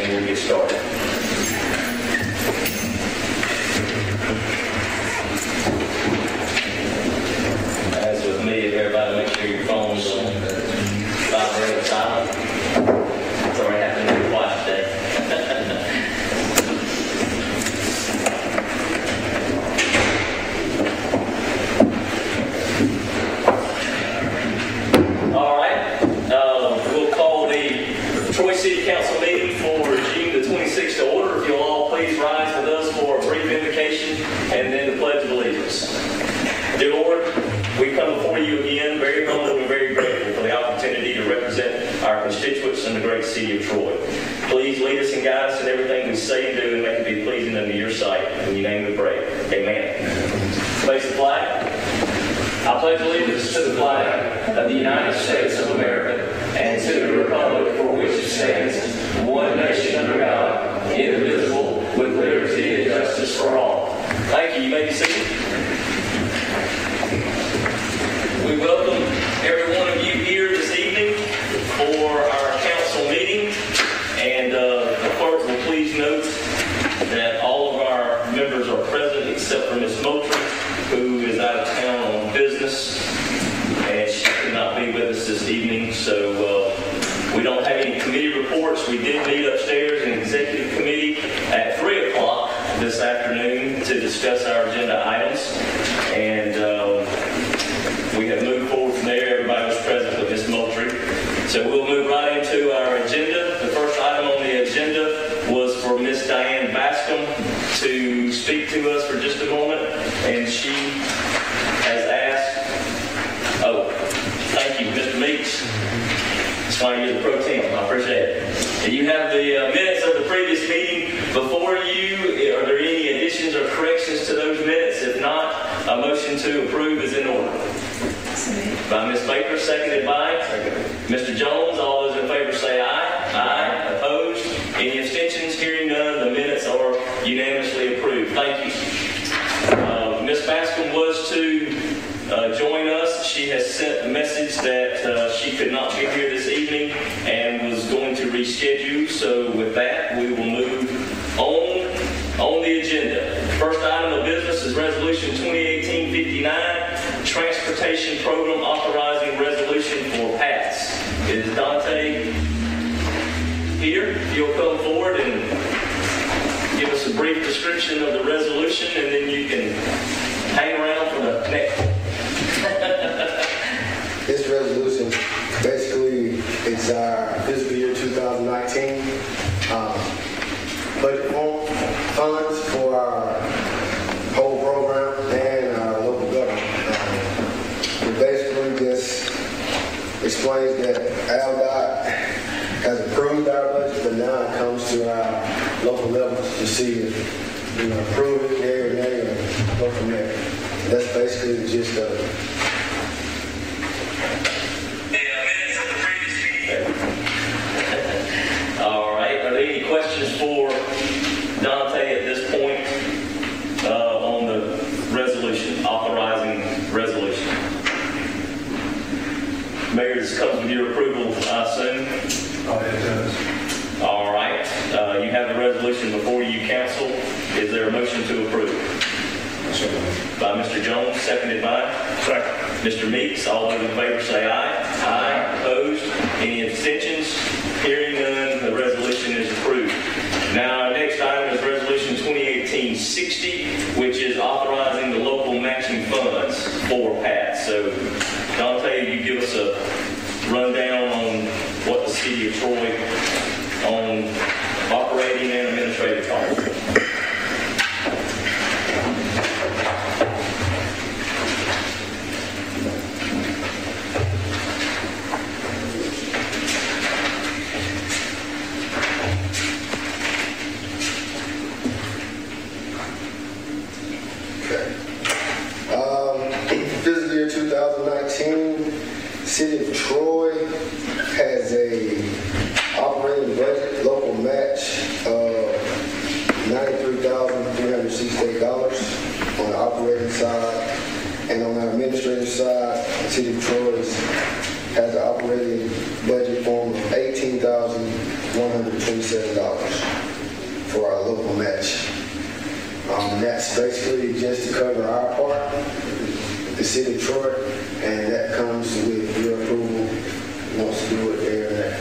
and we'll get started. As with me, everybody make sure your phone's on vibrate silent. It's already happened to me twice today. All right. We'll call the Troy City Council meeting for June the 26th to order. If you'll all please rise with us for a brief invocation and then the Pledge of Allegiance. Dear Lord, we come before you again very humble and very grateful for the opportunity to represent our constituents in the great city of Troy. Please lead us and guide us in everything we say and do and make it be pleasing unto your sight. In your name we pray. Amen. Place the flag. I pledge allegiance to the flag of the United States of America and to the republic for which it stands, one nation under God, indivisible, with liberty and justice for all. Thank you. You may be seated. We welcome every one of you here this evening for our council meeting. And the clerk will please note that all of our members are present except for Ms. Moultrie, who is out of town on business, and she could not be with us this evening. So we don't have any committee reports. We did meet upstairs in executive committee at 3 o'clock this afternoon to discuss our agenda items. And we have moved forward from there. Everybody was present with Ms. Moultrie. So we'll move right into our agenda. The first item on the agenda was for Ms. Diane Bascom to speak to us for just a moment. And she has asked, thank you, Mr. Meeks. That's why you're the pro temp. I appreciate it. And you have the minutes of the previous meeting before you. Are there any additions or corrections to those minutes? If not, a motion to approve is in order. By Ms. Baker, seconded by Mr. Jones. All those in favor say aye. Aye. Opposed? Any abstentions? Hearing none, the minutes are unanimously approved. Thank you. Ms. Bascom was to join us. She has sent a message that she could not be here this evening and was going to reschedule. So with that, we will move on the agenda. First item of business is Resolution 2018-59, Transportation Program Authorizing Resolution for PATS. Is Dante here? If you'll come forward and give us a brief description of the resolution, and then you can hang around for the next one. This resolution basically is our fiscal year 2019 budget funds for our whole program and our local government. It basically just explains that ALDOT has approved our budget, but now it comes to our local levels to see if approve it, yea or nay, or go from there. That's basically the gist of it. All right. Are there any questions for Dante at this point on the resolution, authorizing resolution? Mayor, this comes with your approval, I assume? Oh, it does. All right. You have the resolution before you, council. Is there a motion to approve? By Mr. Jones, seconded by? Second. Mr. Meeks. All those in favor say aye. Aye. Opposed? Any abstentions? Hearing none, the resolution is approved. Now, our next item is Resolution 2018-60, which is authorizing the local matching funds for PATS. So, Dante, you give us a rundown on what the City of Troy on operating and administrative costs. Fiscal year 2019, City of Troy has a operating budget local match of $93,368 on the operating side, and on our administrative side, the City of Troy has an operating budget form of $18,126. for our local match. That's basically just to cover our part, the city of Troy, and that comes with your approval. Wants to do it there and there.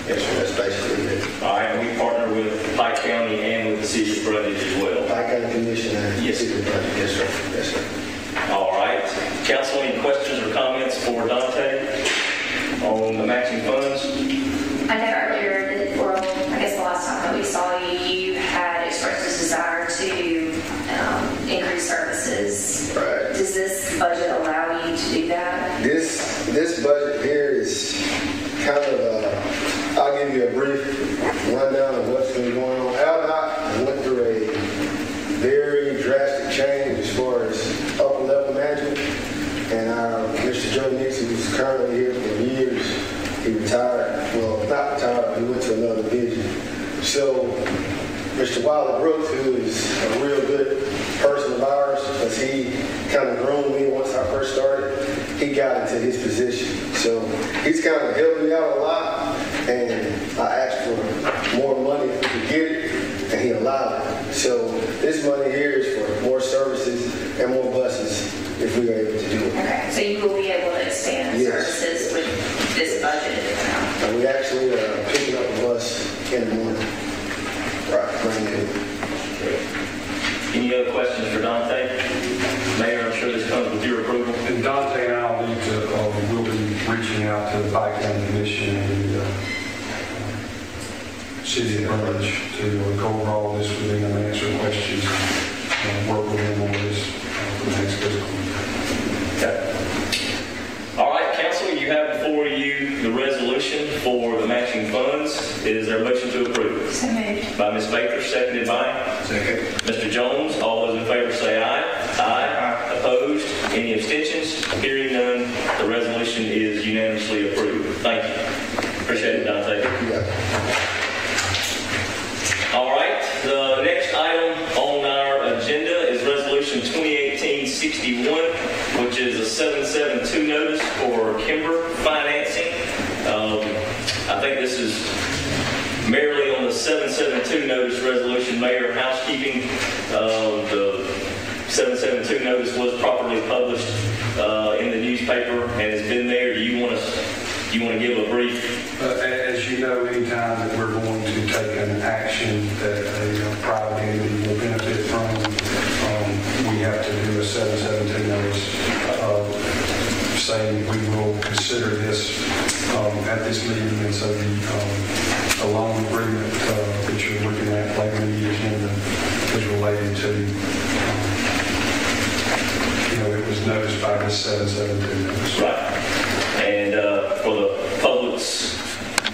Yes, sir, that's basically it. All right, and we partner with Pike County and with the City of Brundage as well. Pike County Commission and Yes. City of Brundage. Yes, sir. Yes, sir. All right. Council, any questions or comments for Dante on the matching funds? I know earlier, or I guess the last time that we saw you, you had expressed a desire to increase services. Right. Does this budget allow you to do that? This budget here is kind of, I'll give you a brief rundown of what's been going on. ALDOT went through a very drastic change as far as upper level management. And Mr. Joe Nixon, who's currently here for years, he retired. Well, not retired, he went to another division. So Mr. Wilder Brooks, who is a real good person of ours, because he kind of groomed me once I first started, he got into his position. So he's kind of helped me out a lot, and I asked for more money to get it, and he allowed it. So this money here is for more services and more buses if we are able to do it. Okay, so you will be able to expand Yes. services with this budget. And we actually are picking up a bus in the morning. Right, brand new. Any other questions for Dante? Mayor, I'm sure this comes with your approval. And Dante and I will need to, we'll be reaching out to the Pike County Commission and City of Brundage to go over all this with them and answer questions and work with them on this for the next fiscal year. Okay. All right, Council, you have before you the resolution for the matching funds. Is there a motion to approve? So moved. By Ms. Baker, seconded by? Second. Mr. Jones. All those in favor say aye. Aye. Opposed? Any abstentions? Hearing none, the resolution is unanimously approved. Thank you. Appreciate it, Dante. Yeah. All right, the next item on our agenda is Resolution 2018-61, which is a 772 notice for Kimber Financing. I think this is merely on the 772 notice resolution, Mayor, housekeeping. The 772 notice was properly published in the newspaper and has been there. Do you want to give a brief? As you know, anytime that we're going to take an action that a private entity will benefit from, we have to do a 772 notice saying we will consider this at this meeting. And so the loan agreement that you're looking at later in the agenda is related to, it was noticed by this 772 notice. Right. And for the public's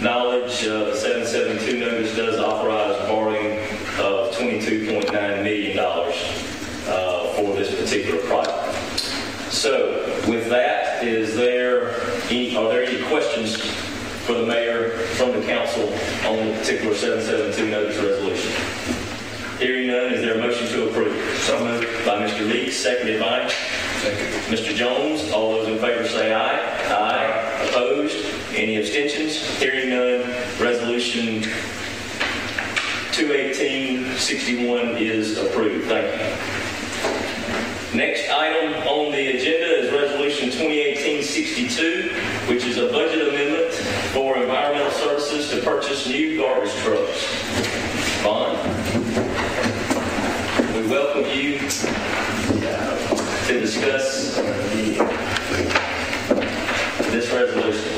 knowledge, the 772 notice does authorize borrowing of $22.9 million for this particular project. So, with that, are there any questions for the mayor from the council on the particular 772 notice resolution? Hearing none, is there a motion to approve? So moved. By Mr. Leeks, seconded by? Second. Mr. Jones. All those in favor say aye. Aye. Opposed? Any abstentions? Hearing none, resolution 218-61 is approved. Thank you. Next item on the agenda is Resolution 2018-62, which is a budget amendment for environmental services to purchase new garbage trucks. Vaughn, we welcome you to discuss this resolution.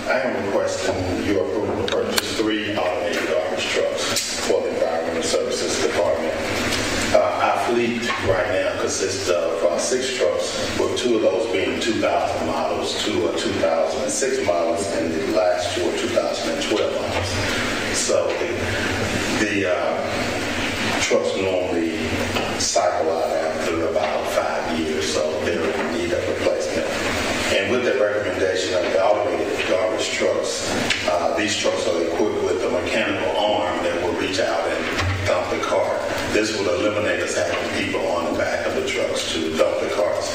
I am requesting your approval to purchase 3 automated garbage trucks for the Environmental Services Department. Our fleet right now consists of 6 trucks, with 2 of those being 2000 models, 2 are 2006 models, and the last 2 are 2012 models. So the trucks normally cycle out after about 5 years, so they're in need of replacement. And with the recommendation of the automated garbage trucks, these trucks are equipped with a mechanical arm that will reach out and dump the cart. This will eliminate us having people on the back of the trucks to dump the carts.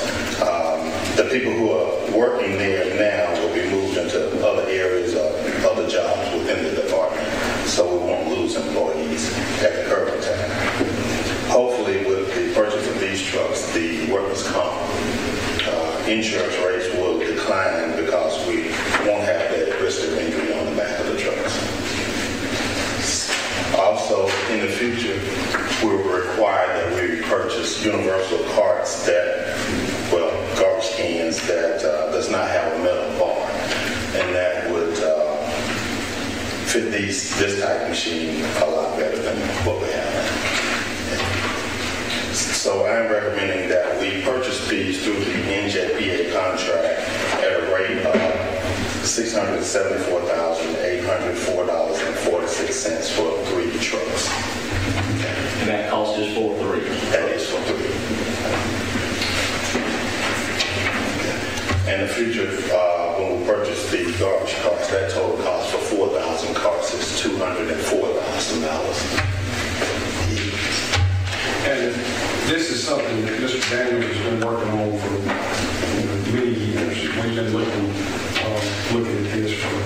The people who are working there now will be moved into other areas or other jobs within the department, so we won't lose employees at the current time. Hopefully, with the purchase of these trucks, the workers' comp insurance rates will decline because we won't have that risk of injury on the back of the trucks. Also, in the future, we will require that we purchase universal carts garbage cans that does not have a metal bar, and that would fit this type machine a lot better than what we have. So I'm recommending that we purchase these through the NJPA contract at a rate of $674,804.46 for 3 trucks. And that cost is for 3. That is for 3. In the future, when we purchase the garbage carts, that total cost for 4,000 carts is $204,000. And this is something that Mr. Daniels has been working on for many years. We've been looking at this for,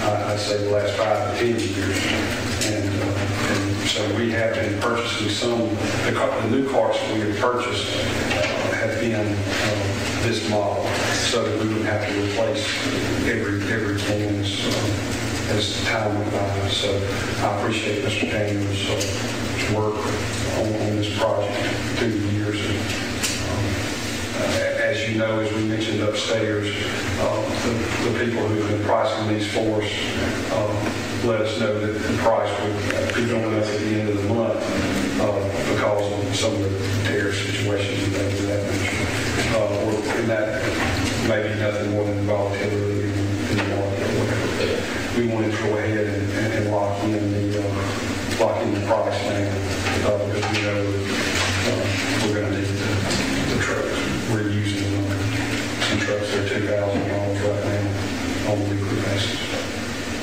I'd say, the last 5 to 10 years. And so we have been purchasing the new carts that we have purchased have been this model, so that we wouldn't have to replace every can as time went by. So I appreciate Mr. Daniels' work on this project through the years. As you know, as we mentioned upstairs, the people who have been pricing these for us let us know that the price would be going up at the end of the month because of some of the tariff situations and things of that nature. And that may be nothing more than volatility in the market or whatever. We wanted to go ahead and lock in the price now because we know we're going to need the trucks. We're using some trucks that are $2,000 right now on a weekly basis.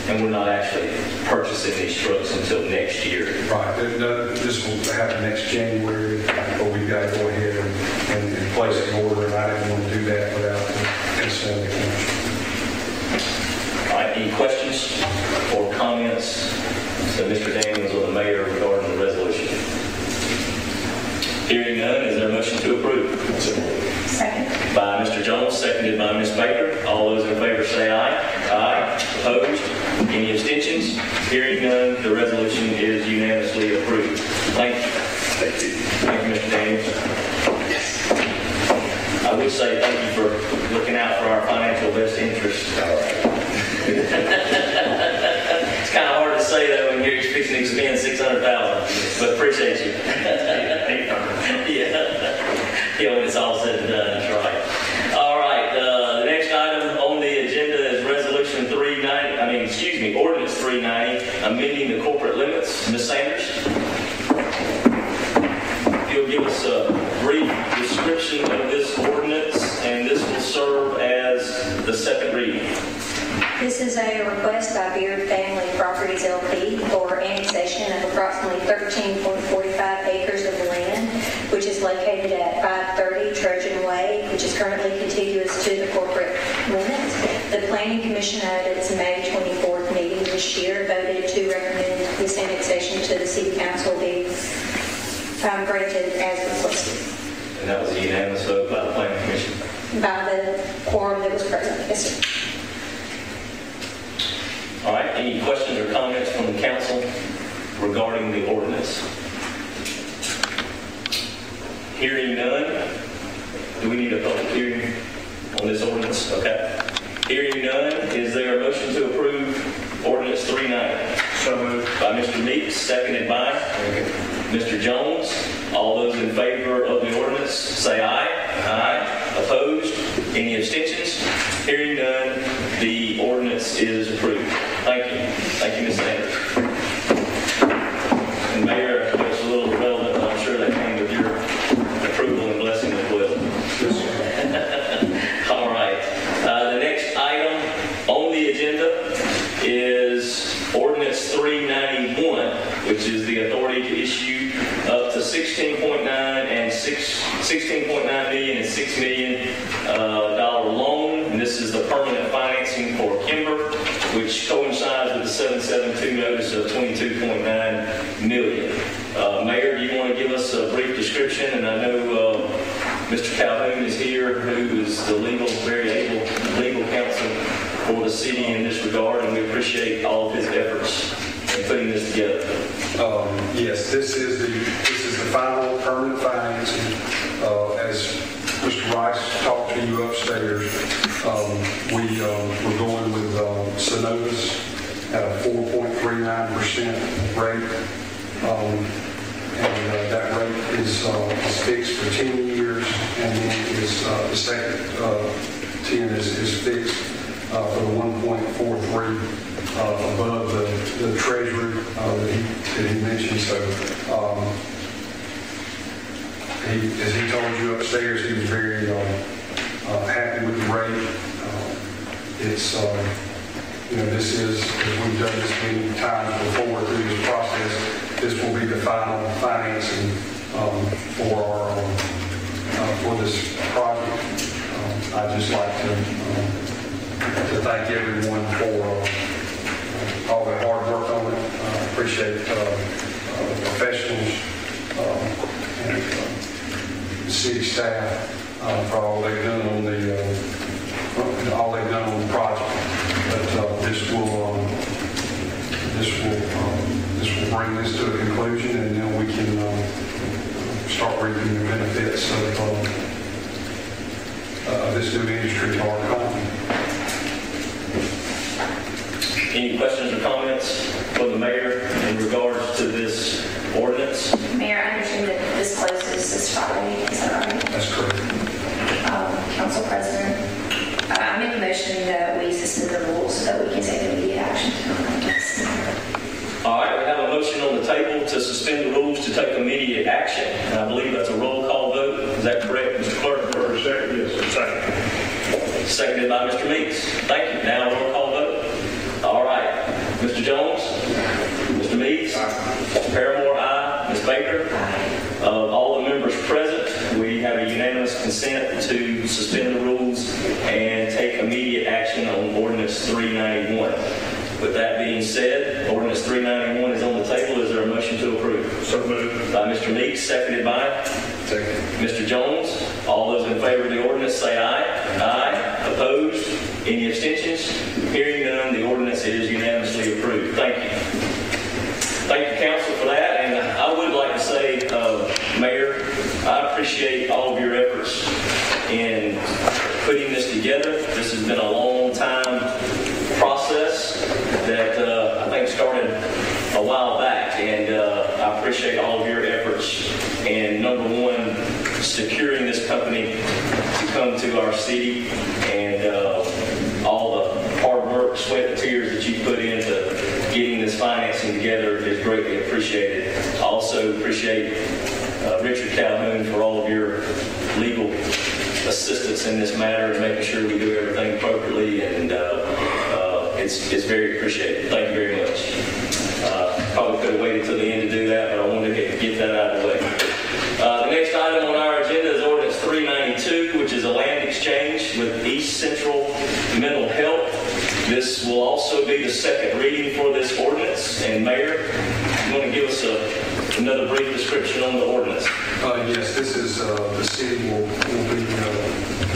And we're not actually purchasing these trucks until next year. Right. This will happen next January, but we've got to go ahead and place an order, and I didn't want to do that without the consent of the commission. All right, any questions or comments to Mr. Daniels or the mayor regarding the resolution? Hearing none, is there a motion to approve? Second. By Mr. Jones, seconded by Ms. Baker. All those in favor say aye. Aye. Opposed? Any abstentions? Hearing none, the resolution is unanimously approved. Thank you. Thank you. Thank you, Mr. Daniels. I would say thank you for looking out for our financial best interest. All right. It's kind of hard to say that when you're fixing to spend $600,000, but appreciate you. Yeah, when it's all said and done, that's right. All right, the next item on the agenda is Ordinance 390, amending the corporate limits. Ms. Sanders? You'll give us a brief description of this ordinance, and this will serve as the second reading. This is a request by Beard Family Properties LP for annexation of approximately 13.45 acres of land, which is located at 530 Trojan Way, which is currently contiguous to the corporate limits. The Planning Commission at its May 24th meeting this year voted to recommend this annexation to the City Council be granted as requested. And that was a unanimous vote by the Planning Commission. By the quorum that was present, yes, sir. All right, any questions or comments from the council regarding the ordinance? Hearing none, do we need a public hearing on this ordinance? Okay. Hearing none, is there a motion to approve ordinance 390? So moved. By Mr. Meeks, seconded by Mr. Jones. All those in favor of the ordinance say aye. Aye. Opposed? Any abstentions? Hearing none, the ordinance is approved. Thank you. Thank you, Ms. Sanders. And Mayor, it's a little irrelevant, but I'm sure that came with your approval and blessing as well. All right. The next item on the agenda is Ordinance 391, which is the authority to issue up to 16.9 and 6 $16.9 million and $6 million loan. And this is the permanent financing for Kimber, which coincides with the 772 notice of $22.9 million. Mayor, do you want to give us a brief description? And I know Mr. Calhoun is here, who is the very able legal counsel for the city in this regard, and we appreciate all of his efforts in putting this together. Yes, this is the final permanent financing. As Mr. Rice talked to you upstairs, we're going with Synovus at a 4.39% rate. And that rate is fixed for 10 years, and then the second 10 is fixed for the 1.43 above the treasury that he mentioned. So as he told you upstairs, he was very happy with the rate. This is, as we've done this many times before through this process, this will be the final financing for this project. I'd just like to thank everyone for all their hard work on it. I appreciate the professionals and the city staff for all they've done on the project. But this will bring this to a conclusion, and then we can start reaping the benefits of this new industry to our economy. Any questions or comments from the mayor in regards to this ordinance? Mayor, I understand that this closes this Friday, is that right? That's correct. Council President, I make a motion that we suspend the rules so that we can take immediate action. All right, we have a motion on the table to suspend the rules to take immediate action. And I believe that's a roll call vote. Is that correct, Mr. Clerk? Second, yes, second. Seconded by Mr. Meeks. Thank you. Now roll call vote. All right. Mr. Jones? Mr. Meeks? Mr. Paramore, aye. Ms. Baker? Of all the members present, we have a unanimous consent to suspend the rules and take immediate action on Ordinance 391. With that being said, Ordinance 391 is on the table. Is there a motion to approve? So moved. By Mr. Meeks, seconded by? Second. Mr. Jones. All those in favor of the ordinance say aye. Aye. Opposed? Any abstentions? Hearing none, the ordinance is unanimously approved. Thank you. Thank you, council, for that. And I would like to say, Mayor, I appreciate all of your efforts in putting this together. This has been a long time process that I think started a while back, and I appreciate all of your efforts in, number one, securing this company to come to our city, and all the hard work, sweat, and tears that you put into getting this financing together is greatly appreciated. I also appreciate Richard Calhoun for all of your legal assistance in this matter and making sure we do everything appropriately, and it's very appreciated. Thank you very much. Probably could have waited till the end to do that, but I wanted to get that out of the way. The next item on our agenda is Ordinance 392, which is a land exchange with East Central Mental Health. This will also be the second reading for this ordinance. And Mayor, you want to give us another brief description on the ordinance? Yes, this is the city will be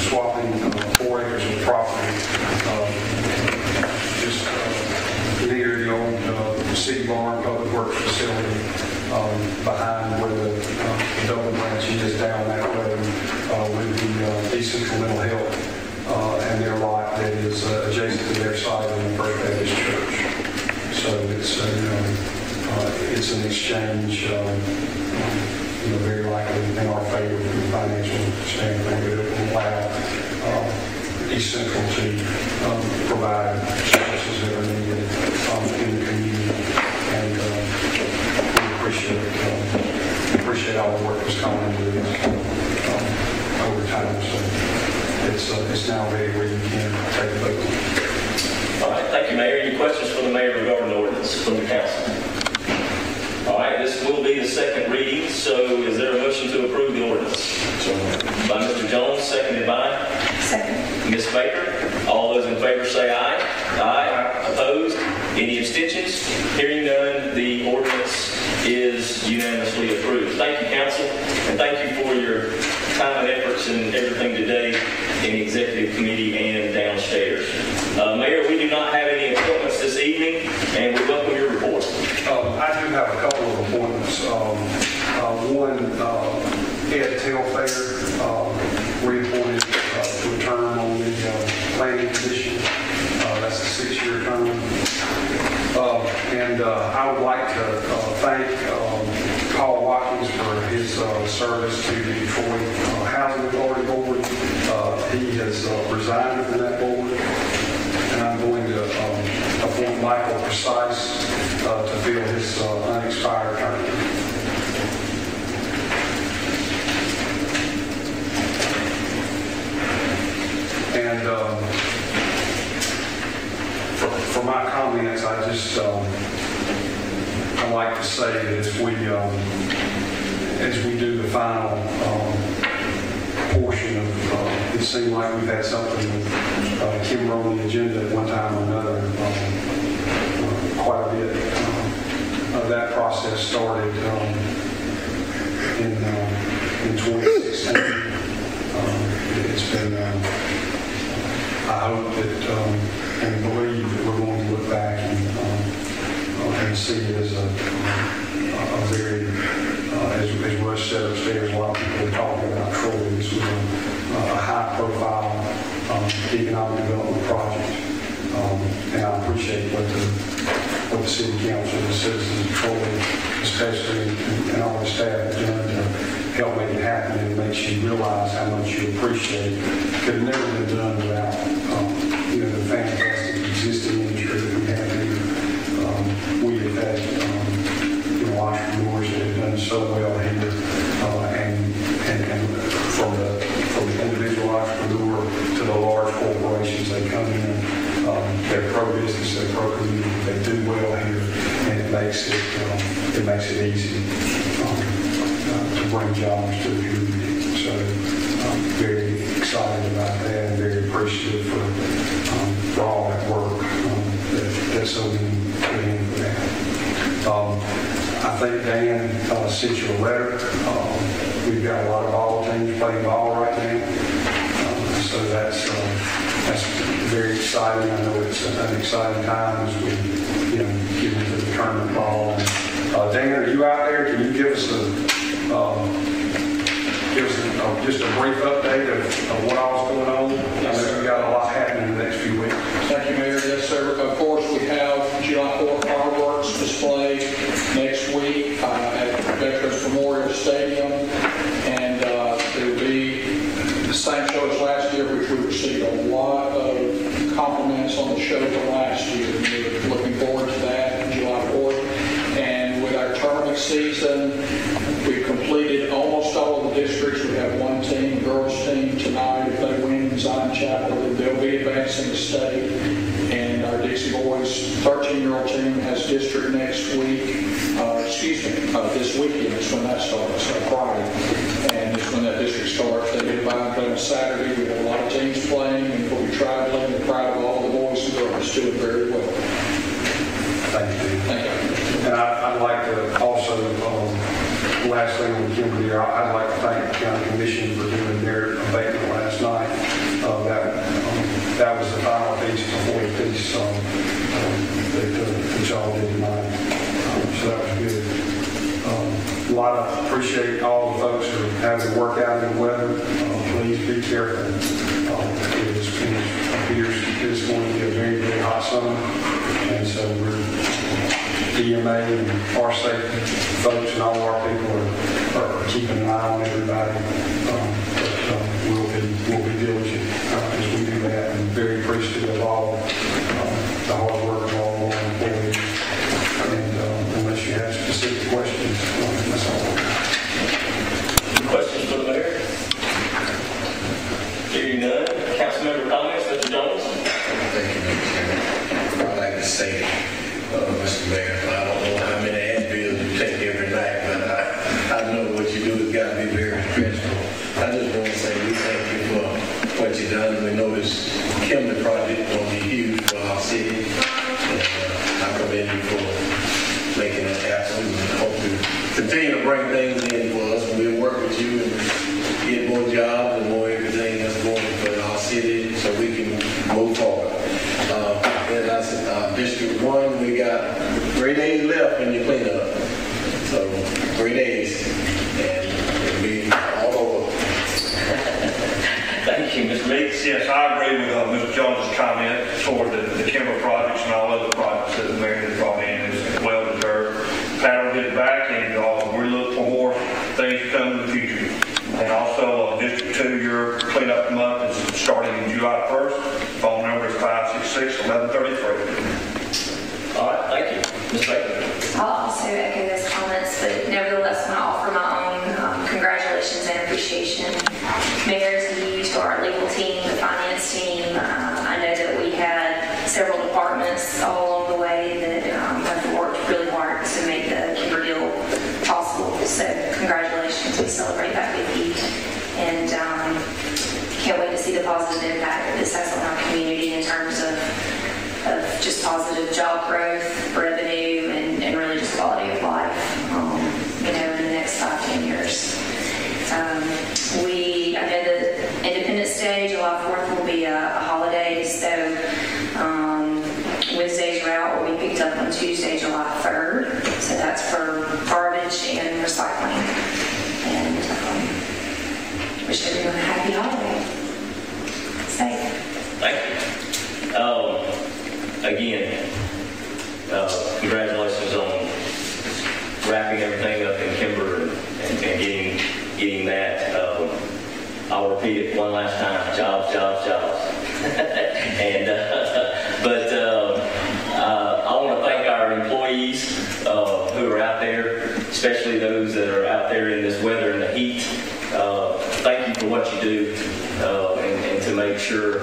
swapping 4 acres of property just near the old city barn public works facility behind where the double branch is down that road with the East Central Mental Health and their lot that is adjacent to their site in the First Baptist Church. So it's an exchange. Very likely in our favor from the financial standpoint, it will allow East Central to provide services that are needed in the community, and we appreciate all the work that's gone into this over time. So it's now ready where you can take a vote. All right, thank you, Mayor. Any questions for the mayor regarding the ordinance from the council? All right, this will be the second reading, so is there a motion to approve the ordinance? By Mr. Jones, seconded by Second. Ms. Baker. All those in favor say aye. Aye. Opposed? Any abstentions? Hearing none, the ordinance is unanimously approved. Thank you, council, and thank you for your time and efforts and everything today in the executive committee and downstairs. Mayor, we do not have any appointments this evening, and we welcome your report. I do have a couple of appointments. One, Ed Telfair, reappointed to a term on the planning commission. That's a 6-year term. And I would like to thank Paul Watkins for his service to the Detroit Housing Authority Board. He has resigned from that board, and I'm going to appoint Michael Precise to fill his unexpired term. And for my comments, I just I like to say that as we do the final portion of it seemed like we've had something with Kim on the agenda at one time or another quite a bit. That process started in 2016. It's been I hope that and believe that we're going to look back and see it as a very, as Russ said upstairs, a lot of people are talking about Troy. This was a high-profile economic development project, and I appreciate what the city council, the citizens of Troy, especially, and all the staff have done to help make it happen. And it makes you realize how much you appreciate it. Could have never been done without the fantastic existing industry that we have here. We have had entrepreneurs that have done so well here, and from the individual entrepreneur to the large corporations, they come in, they're pro-business, they're pro-community, they do well here, and it makes it easy to bring jobs to the community. So I'm very excited about that and very appreciative for all that work that so many put in for that. I think Dan sent you a letter. We've got a lot of ball teams playing ball right now. So that's very exciting. I know it's an exciting time as we get into the tournament ball. And, Dan, are you out there? Can you give us just a brief update of what all's going on? I know we've got a lot happening in the next few weeks. Thank you, Mayor. Yes, sir. Of course, we have July 4th fireworks display next week at Veterans Memorial Stadium, and there will be the same show as last year, which we received a lot of compliments on the show from last year. We're looking forward to that July 4th. And with our tournament season, we've completed almost all of the districts. We have one team, girls team tonight. If they win in Zion Chapel, they'll be advancing the state. And our Dixie Boys 13-year-old team has district next week. This weekend is when that starts, Friday. And it's when that district starts. They get by and play on Saturday. We have a lot of teams playing, and we'll be traveling. We're proud of all the boys and girls doing very well. Thank you. Thank you. And I'd like to also, last thing on Kimberly, I'd like to thank the county commission for doing their abatement last night. That was the final piece before the piece that y'all did tonight. So that was good. A lot of appreciate all the folks who are having to work out in the weather. Please be careful. It appears it's going to be a very, very hot summer, and so we're EMA and our safety folks and all our people are keeping an eye on everybody. We'll be diligent as we do that, and very appreciative of all the hard work of all our employees. And unless you have specific questions, that's all. Questions for the mayor? Hearing none. Councilmember comments, Mr. Jones? Thank you, Mr. Chairman. I'd like to say, Mr. Mayor, I don't know how many Advils you take every night, but I know what you do has got to be very stressful. I just making that happen. We hope to continue to bring things in for us. We'll work with you and get more jobs and more everything that's going for our city so we can move forward. And that's District 1, we got 3 days left in your cleanup. So 3 days, and it'll be all over. Thank you, Mr. Meeks. Yes, I agree with Mr. Jones' comment toward the timber projects and all other projects that the mayor has brought in is well deserved. Pat will get it back, and we look for more things to come in the future. And also, District 2, your cleanup month is starting July 1st. Phone number is 566-1133. All right, thank you. Ms. Baker. I'll also echo those comments, but nevertheless want to offer my own congratulations and appreciation. Mayor, to you, to our legal team, the finance team. I know that we had several departments all along the way that have worked really hard to make the Kimber deal possible. So congratulations. We celebrate that with you. And can't wait to see the positive impact that this has on our community in terms of just positive job growth, revenue, and really just quality of life, in the next 5-10 years. I know that Independence Day, July 4th, will be a holiday, so Wednesday's route will be picked up on Tuesday, July 3rd. So that's for garbage and recycling. And wish everyone a happy holiday. Safe. Thank you. Again, congratulations on wrapping everything up in Kimber and getting that. I'll repeat it one last time: jobs, jobs, jobs. And I want to thank our employees who are out there, especially those that are out there in this weather and the heat. Thank you for what you do, and to make sure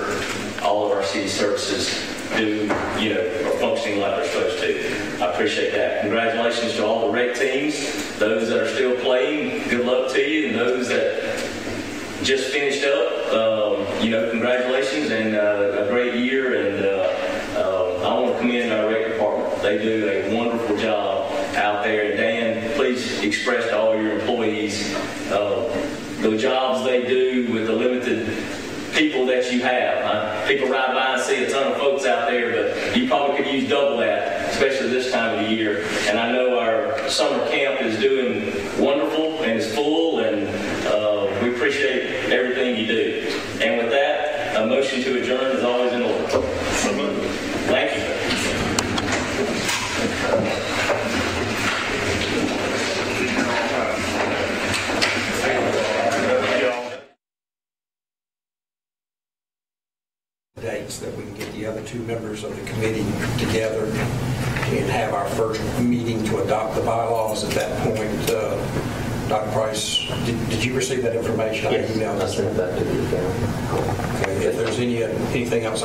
all of our city services are functioning like they're supposed to. I appreciate that. Congratulations to all the rec teams, those that are still playing, good luck to you, and those that just finished up, congratulations and a great year. And I want to commend our rec department. They do a wonderful job out there. And Dan, please express to all your employees the jobs they do with the limited people that you have. People ride by and see a ton of folks out there, but you probably could use double that, especially this time of the year. And I know our summer camp is doing wonderful and is full, and we appreciate everything you do. And with that, a motion to adjourn is always in order. Thank you. Dates that we can get the other two members of the committee together and have our first meeting to adopt the bylaws. At that point, Dr. Price, did you receive that information? Yes, I sent that to the account. Okay. If there's anything else